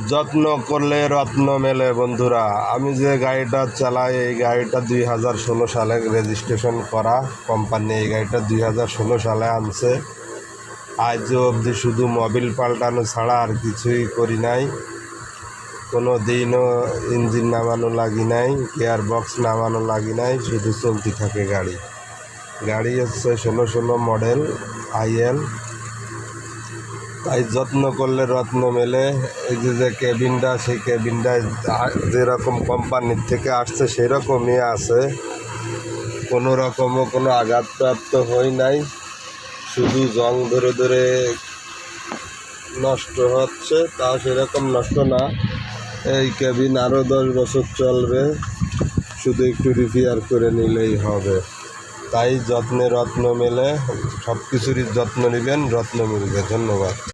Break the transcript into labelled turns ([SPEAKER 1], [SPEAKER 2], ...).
[SPEAKER 1] যত্ন করলে রত্ন মেলে। বন্ধুরা, আমি যে গাড়িটা চালাই এই গাড়িটা 2016 সালে রেজিস্ট্রেশন করা কোম্পানি। এই গাড়িটা 2016 সালে আনছে। আজও অবধি শুধু মোবিল পাল্টানো ছাড়া আর কিছুই করি নাই। কোনো দিনও ইঞ্জিন নামানো লাগি নাই, গিয়ার বক্স নামানো লাগি নাই, শুধু চলতে থাকে গাড়ি। গাড়ি হচ্ছে 16 মডেল IL। তাই যত্ন করলে রত্ন মেলে। এই যে কেবিনটা, সেই কেবিনটায় যেরকম কোম্পানির থেকে আসছে সেরকমই আছে। কোনো রকমও কোনো আঘাতপ্রাপ্ত হয় নাই, শুধু জং ধরে ধরে নষ্ট হচ্ছে। তাও সেরকম নষ্ট না। এই কেবিন আরও 10 বছর চলবে, শুধু একটু রিপেয়ার করে নিলেই হবে। তাই যত্নে রত্ন মেলে। সব কিছুরই যত্ন নেবেন, রত্ন মিলবে। ধন্যবাদ।